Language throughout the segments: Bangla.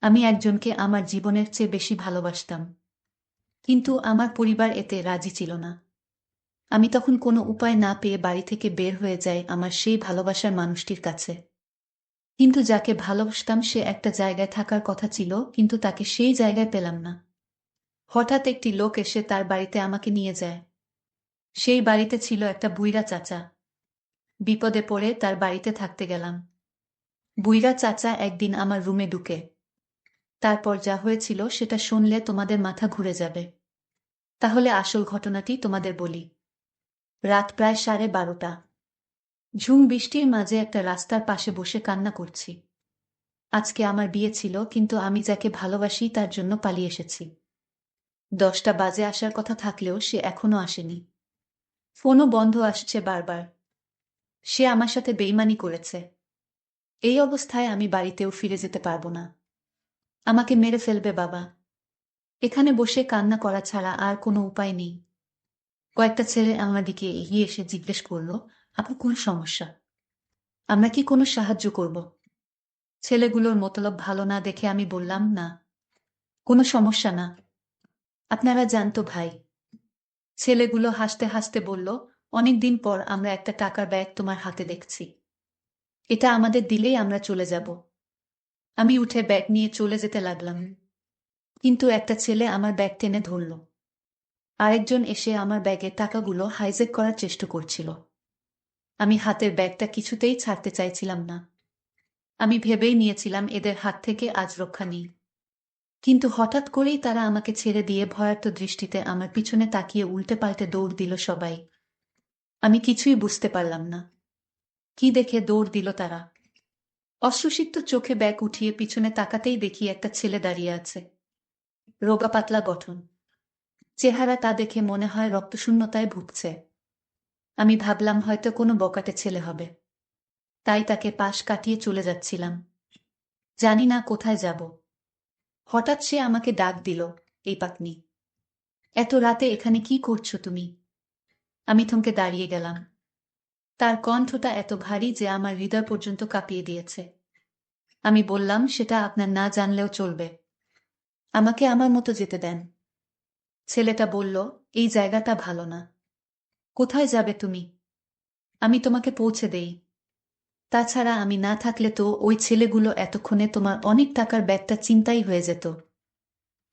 আমি একজনকে আমার জীবনের চেয়ে বেশি ভালোবাসতাম, কিন্তু আমার পরিবার এতে রাজি ছিল না। আমি তখন কোনো উপায় না পেয়ে বাড়ি থেকে বের হয়ে যাই আমার সেই ভালোবাসার মানুষটির কাছে। কিন্তু যাকে ভালোবাসতাম সে একটা জায়গায় থাকার কথা ছিল, কিন্তু তাকে সেই জায়গায় পেলাম না। হঠাৎ একটি লোক এসে তার বাড়িতে আমাকে নিয়ে যায়। সেই বাড়িতে ছিল একটা বুইড়া চাচা। বিপদে পড়ে তার বাড়িতে থাকতে গেলাম। বুইড়া চাচা একদিন আমার রুমে ঢুকে। তারপর যা হয়েছিল সেটা শুনলে তোমাদের মাথা ঘুরে যাবে। তাহলে আসল ঘটনাটি তোমাদের বলি। রাত প্রায় 12:30। ঝুম বৃষ্টির মাঝে একটা রাস্তার পাশে বসে কান্না করছি। আজকে আমার বিয়ে ছিল, কিন্তু আমি যাকে ভালোবাসি তার জন্য পালিয়ে এসেছি। 10টা বাজে আসার কথা থাকলেও সে এখনো আসেনি। ফোনও বন্ধ আসছে বারবার। সে আমার সাথে বেইমানি করেছে। এই অবস্থায় আমি বাড়িতেও ফিরে যেতে পারবো না। আমাকে মেরে ফেলবে বাবা। এখানে বসে কান্না করা ছাড়া আর কোনো উপায় নেই। কয়েকটা ছেলে আমার দিকে এগিয়ে এসে জিজ্ঞেস করলো, আপনার কোন সমস্যা? আমরা কি কোনো সাহায্য করব? ছেলেগুলোর মতলব ভালো না দেখে আমি বললাম, না, কোনো সমস্যা না। আপনারা জানতো ভাই। ছেলেগুলো হাসতে হাসতে বলল, অনেকদিন পর আমরা একটা টাকার ব্যাগ তোমার হাতে দেখছি। এটা আমাদের দিলেই আমরা চলে যাব। আমি উঠে ব্যাগ নিয়ে চলে যেতে লাগলাম, কিন্তু একটা ছেলে আমার ব্যাগ টেনে ধরল। আরেকজন এসে আমার ব্যাগের টাকাগুলো হাইজ্যাক করার চেষ্টা করছিল। আমি হাতের ব্যাগটা কিছুতেই ছাড়তে চাইছিলাম না। আমি ভেবেই নিয়েছিলাম এদের হাত থেকে আজ রক্ষা নেই। কিন্তু হঠাৎ করেই তারা আমাকে ছেড়ে দিয়ে ভয়ার্ত দৃষ্টিতে আমার পিছনে তাকিয়ে উল্টে পাল্টে দৌড় দিল সবাই। আমি কিছুই বুঝতে পারলাম না কি দেখে দৌড় দিল তারা। অশ্রুসিক্ত চোখে ব্যাগ উঠিয়ে পিছনে তাকাতেই দেখি একটা ছেলে দাঁড়িয়ে আছে। রোগা পাতলা গঠন, চেহারা তা দেখে মনে হয় রক্তশূন্যতায় ভুগছে। আমি ভাবলাম হয়তো কোনো বকাটে ছেলে হবে, তাই তাকে পাশ কাটিয়ে চলে যাচ্ছিলাম। জানি না কোথায় যাব। হঠাৎ সে আমাকে ডাক দিল, এই পাকনি, এত রাতে এখানে কি করছো তুমি? আমি থমকে দাঁড়িয়ে গেলাম। তার কণ্ঠটা এত ভারী যে আমার হৃদয় পর্যন্ত কাঁপিয়ে দিয়েছে। আমি বললাম, সেটা আপনার না জানলেও চলবে। আমাকে আমার মতো যেতে দেন। ছেলেটা বলল, এই জায়গাটা ভালো না। কোথায় যাবে তুমি? আমি তোমাকে পৌঁছে দেই। তাছাড়া আমি না থাকলে তো ওই ছেলেগুলো এতক্ষণে তোমার অনেক টাকার ব্যাগটা ছিনতাই হয়ে যেত।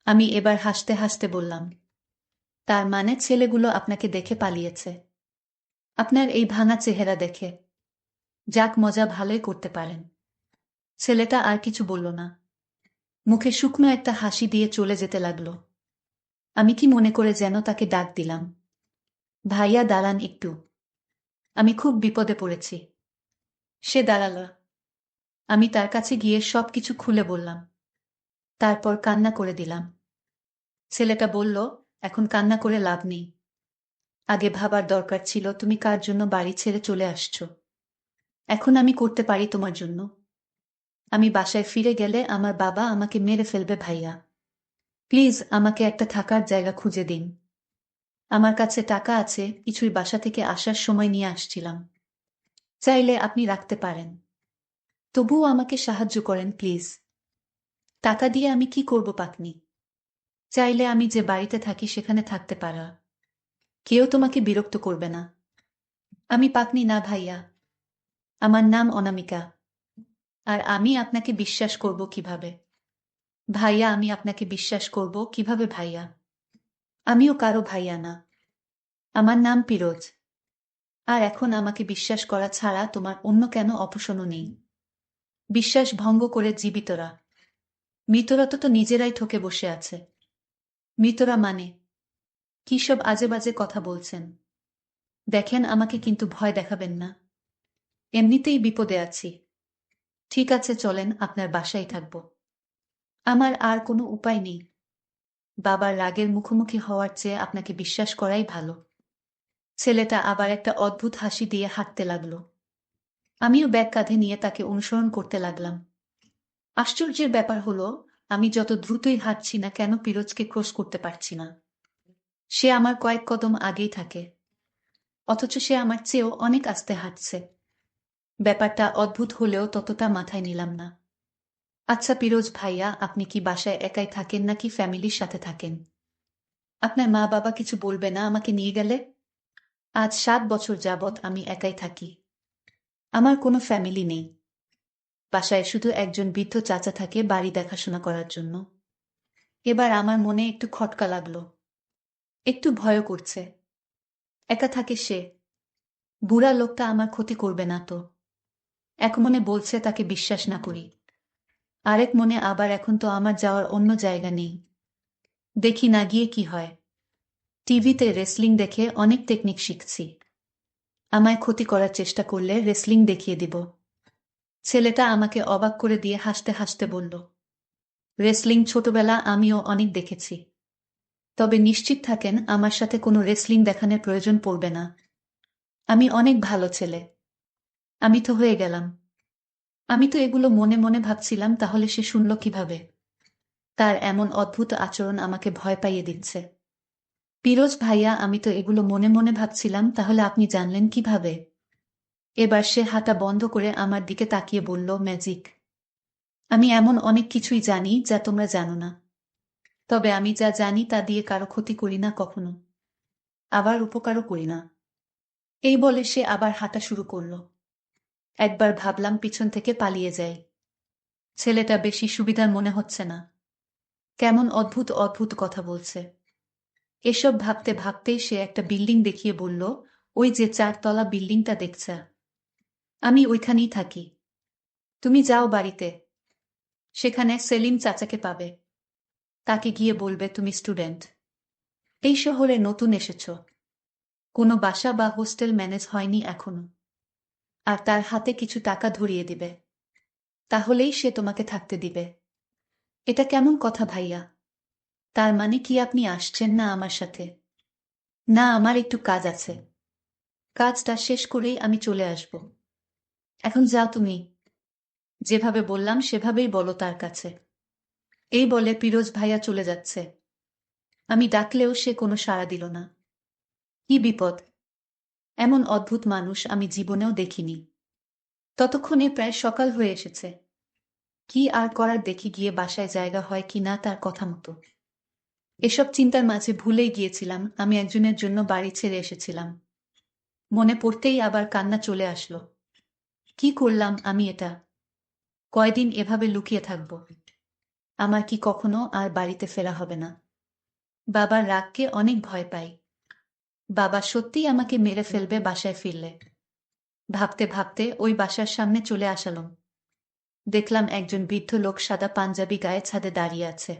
আমি এবার হাসতে হাসতে বললাম, তার মানে ছেলেগুলো আপনাকে দেখে পালিয়েছে? আপনার এই ভাঙা চেহারা দেখে? যাক, মজা ভালোই করতে পারেন। ছেলেটা আর কিছু বলল না। মুখে শুকনো একটা হাসি দিয়ে চলে যেতে লাগলো। আমি কি মনে করে যেন তাকে ডাক দিলাম, ভাইয়া দাঁড়ান একটু, আমি খুব বিপদে পড়েছি। সে দাঁড়াল। আমি তার কাছে গিয়ে সবকিছু খুলে বললাম। তারপর কান্না করে দিলাম। ছেলেটা বলল, এখন কান্না করে লাভ নেই। আগে ভাবার দরকার ছিল তুমি কার জন্য বাড়ি ছেড়ে চলে আসছো। এখন আমি করতে পারি তোমার জন্য। আমি বাসায় ফিরে গেলে আমার বাবা আমাকে মেরে ফেলবে ভাইয়া। প্লিজ আমাকে একটা থাকার জায়গা খুঁজে দিন। আমার কাছে টাকা আছে, কিছুই বাসা থেকে আসার সময় নিয়ে আসছিলাম। চাইলে আপনি রাখতে পারেন। তবুও আমাকে সাহায্য করেন প্লিজ। টাকা দিয়ে আমি কি করব পাকনি? চাইলে আমি যে বাড়িতে থাকি সেখানে থাকতে পারা। কেউ তোমাকে বিরক্ত করবে না। আমি পাকনি না ভাইয়া। আমার নাম অনামিকা। আর আমি আপনাকে বিশ্বাস করব কিভাবে? ভাইয়া, আমি আপনাকে বিশ্বাস করব কিভাবে ভাইয়া? আমিও কারো ভাইয়া না। আমার নাম পিরোজ। আর এখন আমাকে বিশ্বাস করা ছাড়া তোমার অন্য কেন অপশনও নেই? বিশ্বাস ভঙ্গ করে জীবিতরা। মৃতরা তো নিজেরাই ঠকে বসে আছে। মৃতরা মানে কি সব আজে বাজে কথা বলছেন? দেখেন, আমাকে কিন্তু ভয় দেখাবেন না। এমনিতেই বিপদে আছি। ঠিক আছে, চলেন, আপনার বাসায় থাকব। আমার আর কোনো উপায় নেই। বাবার রাগের মুখোমুখি হওয়ার চেয়ে আপনাকে বিশ্বাস করাই ভালো। ছেলেটা আবার একটা অদ্ভুত হাসি দিয়ে হাঁটতে লাগলো। আমিও ব্যাগ কাঁধে নিয়ে তাকে অনুসরণ করতে লাগলাম। আশ্চর্যের ব্যাপার হলো, আমি যত দ্রুতই হাঁটছি না কেন পিরোজকে ক্রস করতে পারছি না। সে আমার কয়েক কদম আগেই থাকে, অথচ সে আমার চেয়েও অনেক আস্তে হাঁটছে। ব্যাপারটা অদ্ভুত হলেও ততটা মাথায় নিলাম না। আচ্ছা পিরোজ ভাইয়া, আপনি কি বাসায় একাই থাকেন নাকি ফ্যামিলির সাথে থাকেন? আপনার মা বাবা কিছু বলবে না আমাকে নিয়ে গেলে? আজ 7 বছর যাবৎ আমি একাই থাকি। আমার কোনো ফ্যামিলি নেই। বাসায় শুধু একজন বৃদ্ধ চাচা থাকে বাড়ি দেখাশোনা করার জন্য। এবার আমার মনে একটু খটকা লাগলো, একটু ভয়ও করছে। একা থাকে সে। বুড়া লোকটা আমার ক্ষতি করবে না তো? এক মনে বলছে তাকে বিশ্বাস না করি, আরেক মনে আবার এখন তো আমার যাওয়ার অন্য জায়গা নেই। দেখি না গিয়ে কি হয়। টিভিতে রেসলিং দেখে অনেক টেকনিক শিখছি। আমায় ক্ষতি করার চেষ্টা করলে রেসলিং দেখিয়ে দিব। ছেলেটা আমাকে অবাক করে দিয়ে হাসতে হাসতে বলল, রেসলিং ছোটবেলা আমিও অনেক দেখেছি। তবে নিশ্চিত থাকেন আমার সাথে কোনো রেসলিং দেখানোর প্রয়োজন পড়বে না। আমি অনেক ভালো ছেলে। আমি তো হয়ে গেলাম। আমি তো এগুলো মনে মনে ভাবছিলাম, তাহলে সে শুনল কিভাবে? তার এমন অদ্ভুত আচরণ আমাকে ভয় পাইয়ে দিচ্ছে। পিরোজ ভাইয়া, আমি তো এগুলো মনে মনে ভাবছিলাম, তাহলে আপনি জানলেন কিভাবে? এবার সে হাঁটা বন্ধ করে আমার দিকে তাকিয়ে বলল, ম্যাজিক। আমি এমন অনেক কিছুই জানি যা তোমরা জানো না। তবে আমি যা জানি তা দিয়ে কারো ক্ষতি করি না কখনো, আবার উপকারও করি না। এই বলে সে আবার হাঁটা শুরু করল। একবার ভাবলাম পিছন থেকে পালিয়ে যাই। ছেলেটা বেশি সুবিধার মনে হচ্ছে না। কেমন অদ্ভুত অদ্ভুত কথা বলছে। এসব ভাবতে ভাবতেই সে একটা বিল্ডিং দেখিয়ে বলল, ওই যে 4 তলা বিল্ডিংটা দেখছা, আমি ওইখানেই থাকি। তুমি যাও বাড়িতে, সেখানে সেলিম চাচাকে পাবে। তাকে গিয়ে বলবে তুমি স্টুডেন্ট, এই শহরে নতুন এসেছ, কোনো বাসা বা হোস্টেল ম্যানেজ হয়নি এখনো, আর তার হাতে কিছু টাকা ধরিয়ে দিবে। তাহলেই সে তোমাকে থাকতে দিবে। এটা কেমন কথা ভাইয়া? তার মানে কি আপনি আসছেন না আমার সাথে? না, আমার একটু কাজ আছে। কাজটা শেষ করেই আমি চলে আসব। এখন যাও তুমি। যেভাবে বললাম সেভাবেই বলো তার কাছে। এই বলে পিরোজ ভাইয়া চলে যাচ্ছে। আমি ডাকলেও সে কোনো সাড়া দিল না। কি বিপদ! এমন অদ্ভুত মানুষ আমি জীবনেও দেখিনি। ততক্ষণে প্রায় সকাল হয়ে এসেছে। কি আর করার, দেখি গিয়ে বাসায় জায়গা হয় কি না তার কথা মতো। এসব চিন্তার মাঝে ভুলেই গিয়েছিলাম আমি একজনের জন্য বাড়ি ছেড়ে এসেছিলাম। মনে পড়তেই আবার কান্না চলে আসলো। কি করলাম আমি এটা? কয়দিন এভাবে লুকিয়ে থাকব? আমার কি কখনো আর বাড়িতে ফেরা হবে না? বাবার রাগকে অনেক ভয় পাই। বাবা সত্যিই আমাকে মেরে ফেলবে বাসায় ফিরলে। ভাবতে ভাবতে ওই বাসার সামনে চলে আসালাম। দেখলাম একজন বৃদ্ধ লোক সাদা পাঞ্জাবি গায়ে ছাদে দাঁড়িয়ে আছে।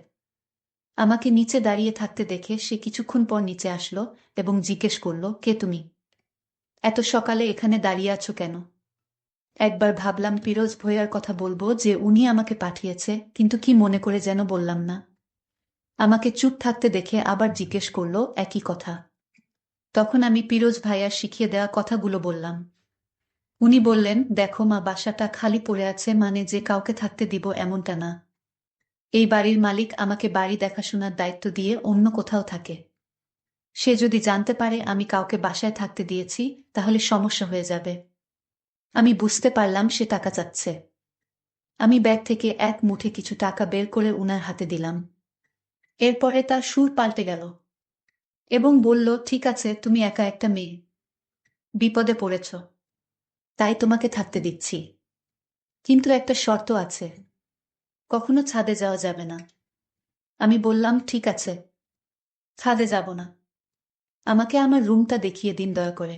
আমাকে নিচে দাঁড়িয়ে থাকতে দেখে সে কিছুক্ষণ পর নিচে আসলো এবং জিজ্ঞেস করল, কে তুমি? এত সকালে এখানে দাঁড়িয়ে আছো কেন? একবার ভাবলাম পিরোজ ভইয়ার কথা বলবো, যে উনি আমাকে পাঠিয়েছে, কিন্তু কি মনে করে যেন বললাম না। আমাকে চুপ থাকতে দেখে আবার জিজ্ঞেস করল একই কথা। তখন আমি পিরোজ ভাইয়ার শিখিয়ে দেওয়া কথাগুলো বললাম। উনি বললেন, দেখো মা, বাসাটা খালি পড়ে আছে মানে যে কাউকে থাকতে দিব এমনটা না। এই বাড়ির মালিক আমাকে বাড়ি দেখাশোনার দায়িত্ব দিয়ে অন্য কোথাও থাকে। সে যদি জানতে পারে আমি কাউকে বাসায় থাকতে দিয়েছি, তাহলে সমস্যা হয়ে যাবে। আমি বুঝতে পারলাম সে টাকা চাচ্ছে। আমি ব্যাগ থেকে এক মুঠে কিছু টাকা বের করে উনার হাতে দিলাম। এরপরে তার সুর পাল্টে গেল এবং বলল, ঠিক আছে, তুমি একা একটা মেয়ে, বিপদে পড়েছ, তাই তোমাকে থাকতে দিচ্ছি। কিন্তু একটা শর্ত আছে, কখনো ছাদে যাওয়া যাবে না। আমি বললাম, ঠিক আছে, ছাদে যাব না। আমাকে আমার রুমটা দেখিয়ে দিন দয়া করে।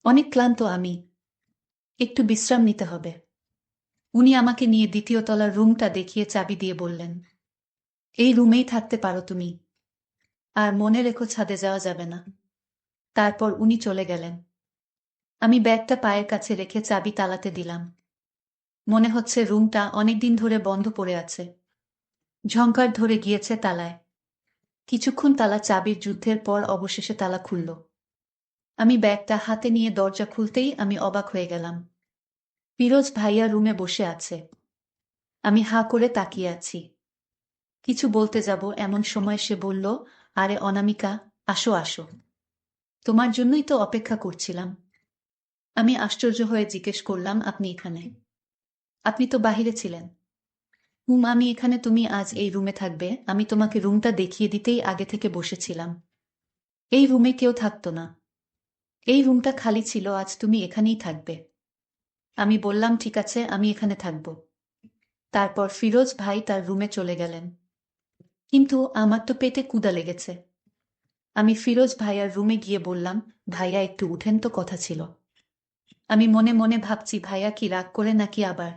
অনেক ক্লান্ত আমি, একটু বিশ্রাম নিতে হবে। উনি আমাকে নিয়ে 2য় তলার রুমটা দেখিয়ে চাবি দিয়ে বললেন, এই রুমেই থাকতে পারো তুমি, আর মনে রেখো ছাদে যাওয়া যাবে না। তারপর উনি চলে গেলেন। আমি ব্যাগটা পায়ের কাছে রেখে চাবি তালাতে দিলাম। মনে হচ্ছে রুমটা অনেকদিন ধরে বন্ধ পড়ে আছে, ঝংকার ধরে গিয়েছে তালায়। কিছুক্ষণ তালা চাবির যুদ্ধের পর অবশেষে তালা খুলল। আমি ব্যাগটা হাতে নিয়ে দরজা খুলতেই আমি অবাক হয়ে গেলাম। পিরোজ ভাইয়া রুমে বসে আছে। আমি হাঁ করে তাকিয়ে আছি। কিছু বলতে যাব এমন সময় সে বলল, আরে অনামিকা, আসো আসো, তোমার জন্যই তো অপেক্ষা করছিলাম। আমি আশ্চর্য হয়ে জিজ্ঞেস করলাম, আপনি এখানে? আপনি তো বাহিরে ছিলেন। আমি এখানে, তুমি আজ এই রুমে থাকবে। আমি তোমাকে রুমটা দেখিয়ে দিতেই আগে থেকে বসেছিলাম। এই রুমে কেউ থাকতো না। এই রুমটা খালি ছিল, আজ তুমি এখানেই থাকবে। আমি বললাম ঠিক আছে, আমি এখানে থাকব। তারপর ফিরোজ ভাই তার রুমে চলে গেলেন। কিন্তু আমার তো পেটে ক্ষুধা লেগেছে। আমি ফিরোজ ভাইয়ার রুমে গিয়ে বললাম, ভাইয়া একটু উঠেন তো, কথা ছিল। আমি মনে মনে ভাবছি ভাইয়া কি রাগ করে নাকি আবার।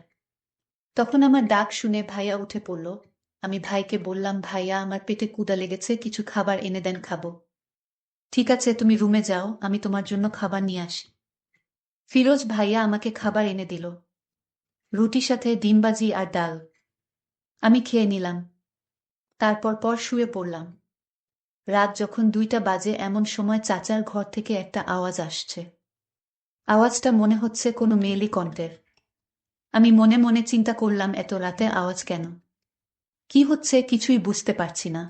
তখন আমার ডাক শুনে ভাইয়া উঠে পড়ল। আমি ভাইকে বললাম, ভাইয়া আমার পেটে ক্ষুধা লেগেছে, কিছু খাবার এনে দেন, খাবো। ঠিক আছে, তুমি রুমে যাও, আমি তোমার জন্য খাবার নিয়ে আসি। ফিরোজ ভাইয়া আমাকে খাবার এনে দিল। রুটির সাথে ডিমবাজি আর ডাল। আমি খেয়ে নিলাম। তারপর শুয়ে পড়লাম। রাত যখন 2টা বাজে, এমন সময় চাচার ঘর থেকে একটা আওয়াজ আসছে। আওয়াজটা মনে হচ্ছে কোনো মেয়েলি কণ্ঠের। আমি মনে মনে চিন্তা করলাম, এত রাতে আওয়াজ কেন? কি হচ্ছে কিছুই বুঝতে পারছি না।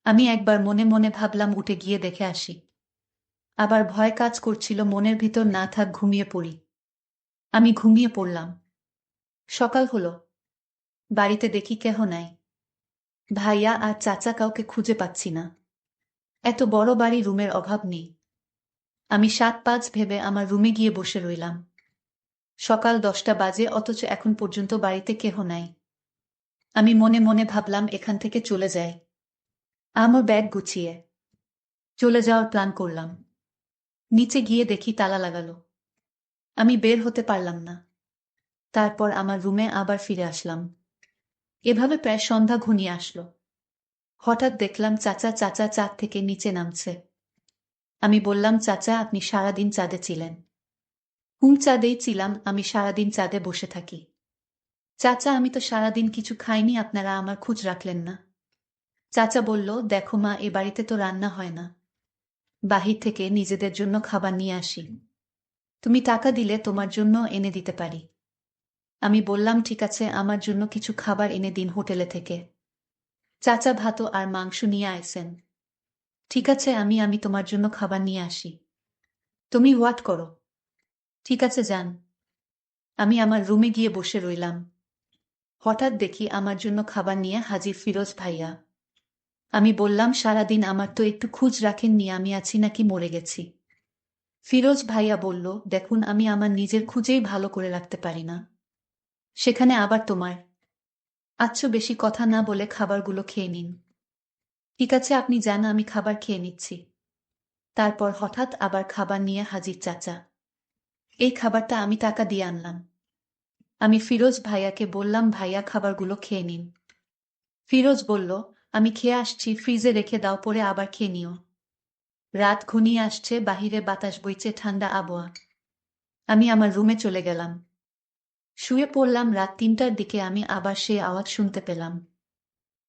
আমি একবার মনে মনে ভাবলাম উঠে গিয়ে দেখে আসি। আবার ভয় কাজ করছিল মনের ভিতর, না থাক, ঘুমিয়ে পড়ি। আমি ঘুমিয়ে পড়লাম। সকাল হলো। বাড়িতে দেখি কেহ নাই। ভাইয়া আর চাচা কাউকে খুঁজে পাচ্ছি না। এত বড় বাড়ি, রুমের অভাব নেই। আমি 7-5 ভেবে আমার রুমে গিয়ে বসে রইলাম। সকাল 10টা বাজে, অথচ এখন পর্যন্ত বাড়িতে কেহ নাই। আমি মনে মনে ভাবলাম এখান থেকে চলে যাই। আমার ব্যাগ গুছিয়ে চলে যাওয়ার প্ল্যান করলাম। নিচে গিয়ে দেখি তালা লাগালো। আমি বের হতে পারলাম না। তারপর আমার রুমে আবার ফিরে আসলাম। এভাবে প্রায় সন্ধ্যা ঘনিয়ে আসলো। হঠাৎ দেখলাম চাচা চাঁদ থেকে নিচে নামছে। আমি বললাম, চাচা আপনি সারাদিন চাঁদে ছিলেন? চাঁদেই ছিলাম, আমি সারাদিন চাঁদে বসে থাকি। চাচা আমি তো সারাদিন কিছু খাইনি, আপনারা আমার খোঁজ রাখলেন না। চাচা বলল, দেখো মা, এ বাড়িতে তো রান্না হয় না। বাহির থেকে নিজেদের জন্য খাবার নিয়ে আসি। তুমি টাকা দিলে তোমার জন্য এনে দিতে পারি। আমি বললাম, ঠিক আছে, আমার জন্য কিছু খাবার এনে দিন হোটেলে থেকে। চাচা ভাত আর মাংস নিয়ে আইসেন। ঠিক আছে, আমি আমি তোমার জন্য খাবার নিয়ে আসি। তুমি ওয়াট করো। ঠিক আছে, যান। আমি আমার রুমে গিয়ে বসে রইলাম। হঠাৎ দেখি আমার জন্য খাবার নিয়ে হাজির ফিরোজ ভাইয়া। আমি বললাম, সারাদিন আমার তো একটু খোঁজ রাখেননি, আমি আছি নাকি মরে গেছি। ফিরোজ ভাইয়া বলল, দেখুন আমি আমার নিজের খুঁজেই ভালো করে রাখতে পারি না, সেখানে আবার তোমার। আচ্ছা, বেশি কথা না বলে খাবারগুলো খেয়ে নিন। ঠিক আছে, আপনি যান, আমি খাবার খেয়ে নিচ্ছি। তারপর হঠাৎ আবার খাবার নিয়ে হাজির চাচা। এই খাবারটা আমি টাকা দিয়ে আনলাম। আমি ফিরোজ ভাইয়াকে বললাম, ভাইয়া খাবারগুলো খেয়ে নিন। ফিরোজ বলল, আমি খেয়ে আসছি, ফ্রিজে রেখে দাও, পরে আবার খেয়ে নিও। রাত ঘনিয়ে আসছে, বাহিরে বাতাস বইছে, ঠান্ডা আবহাওয়া। আমি আমার রুমে চলে গেলাম। শুয়ে পড়লাম। রাত 3টার দিকে আমি আবার সেই আওয়াজ শুনতে পেলাম।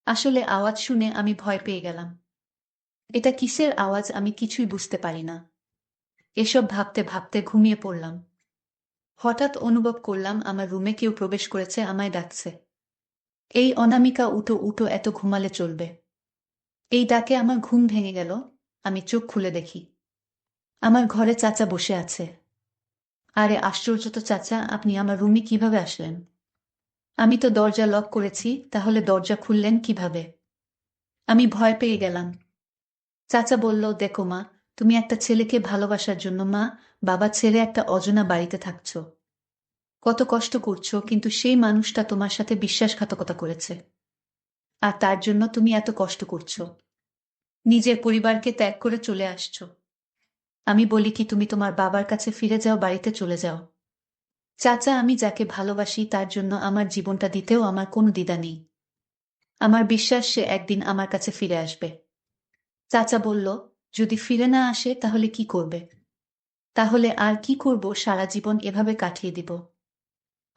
আসলে আওয়াজ শুনে আমি ভয় পেয়ে গেলাম। এটা কিসের আওয়াজ আমি কিছুই বুঝতে পারি না। এসব ভাবতে ভাবতে ঘুমিয়ে পড়লাম। হঠাৎ অনুভব করলাম আমার রুমে কেউ প্রবেশ করেছে, আমায় ডাকছে। এই অনামিকা, উঠো উঠো, এত ঘুমালে চলবে। এই ডাকে আমার ঘুম ভেঙে গেল। আমি চোখ খুলে দেখি আমার ঘরে চাচা বসে আছে। আরে আশ্চর্য তো, চাচা আপনি আমার রুমে কিভাবে আসলেন? আমি তো দরজা লক করেছি, তাহলে দরজা খুললেন কিভাবে? আমি ভয় পেয়ে গেলাম। চাচা বলল, দেখো মা, তুমি একটা ছেলেকে ভালোবাসার জন্য মা বাবা ছেড়ে একটা অজানা বাড়িতে থাকছো। কত কষ্ট করছো, কিন্তু সেই মানুষটা তোমার সাথে বিশ্বাসঘাতকতা করেছে। আর তার জন্য তুমি এত কষ্ট করছো, নিজের পরিবারকে ত্যাগ করে চলে আসছো। আমি বলি কি, তুমি তোমার বাবার কাছে ফিরে যাও, বাড়িতে চলে যাও। চাচা আমি যাকে ভালোবাসি তার জন্য আমার জীবনটা দিতেও আমার কোনো দ্বিধা নেই। আমার বিশ্বাস সে একদিন আমার কাছে ফিরে আসবে। চাচা বলল, যদি ফিরে না আসে তাহলে কি করবে? তাহলে আর কি করব, সারা জীবন এভাবে কাটিয়ে দিব।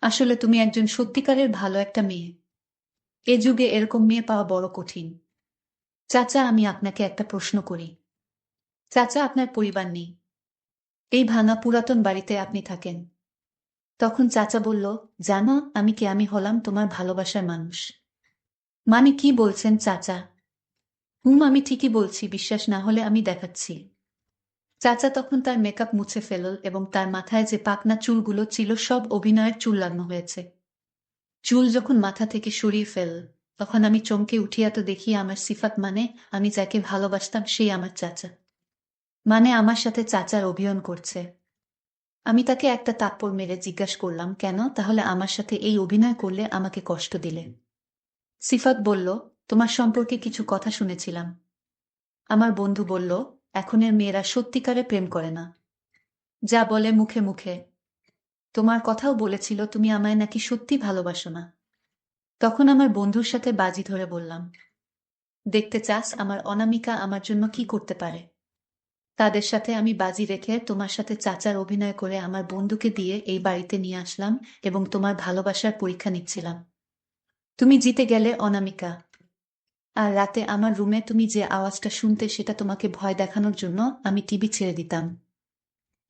আসলে তুমি একজন সত্যিকারের ভালো একটা মেয়ে। এ যুগে এরকম মেয়ে পাওয়া বড় কঠিন। চাচা আমি আপনাকে একটা প্রশ্ন করি। চাচা আপনার পরিবার নেই, এই ভাঙা পুরাতন বাড়িতে আপনি থাকেন। তখন চাচা বলল, জানো আমি কে? আমি হলাম তোমার ভালোবাসার মানুষ। মানে কি বলছেন চাচা? আমি ঠিকই বলছি, বিশ্বাস না হলে আমি দেখাচ্ছি। চাচা তখন তার মেকআপ মুছে ফেলল এবং তার মাথায় যে পাকনা চুলগুলো ছিল সব অভিনয়ের চুল লাগানো হয়েছে। চুল যখন মাথা থেকে সরিয়ে ফেল, তখন আমি চমকে উঠিয়া তো দেখি আমার সিফাত, মানে আমি যাকে ভালোবাসতাম সেই আমার চাচা। মানে আমার সাথে চাচার অভিনয় করছে। আমি তাকে একটা থাপ্পড় মেরে জিজ্ঞাসা করলাম, কেন তাহলে আমার সাথে এই অভিনয় করলে, আমাকে কষ্ট দিলে? সিফাত বলল, তোমার সম্পর্কে কিছু কথা শুনেছিলাম। আমার বন্ধু বলল, এখনের মেয়েরা সত্যিকারে প্রেম করে না, যা বলে মুখে মুখে। তোমার কথাও বলেছিল তুমি আমায় নাকি সত্যি ভালোবাসো না। তখন আমার বন্ধুর সাথে বাজি ধরে বললাম, দেখতে চাস আমার অনামিকা আমার জন্য কি করতে পারে? তাদের সাথে আমি বাজি রেখে তোমার সাথে চাচার অভিনয় করে আমার বন্ধুকে দিয়ে এই বাড়িতে নিয়ে আসলাম এবং তোমার ভালোবাসার পরীক্ষা নিচ্ছিলাম। তুমি জিতে গেলে অনামিকা। আর রাতে আমার রুমে তুমি যে আওয়াজটা শুনতে, সেটা তোমাকে ভয় দেখানোর জন্য আমি টিভি ছেড়ে দিতাম।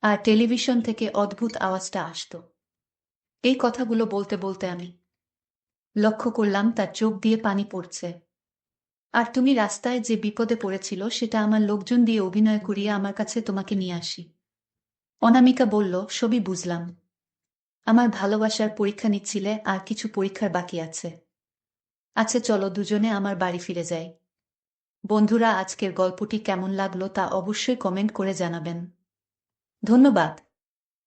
আর টেলিভিশন থেকে অদ্ভুত আওয়াজটা আসতো। এই কথাগুলো বলতে বলতে আমি লক্ষ্য করলাম তার চোখ দিয়ে পানি পড়ছে। আর তুমি রাস্তায় যে বিপদে পড়েছিল, সেটা আমার লোকজন দিয়ে অভিনয় করিয়ে আমার কাছে তোমাকে নিয়ে আসি। অনামিকা বলল, সবই বুঝলাম। আমার ভালোবাসার পরীক্ষা নিচ্ছিলে, আর কিছু পরীক্ষার বাকি আছে। আচ্ছা চলো দুজনে আমার বাড়ি ফিরে যাই। বন্ধুরা, আজকের গল্পটি কেমন লাগলো তা অবশ্যই কমেন্ট করে জানাবেন। ধন্যবাদ।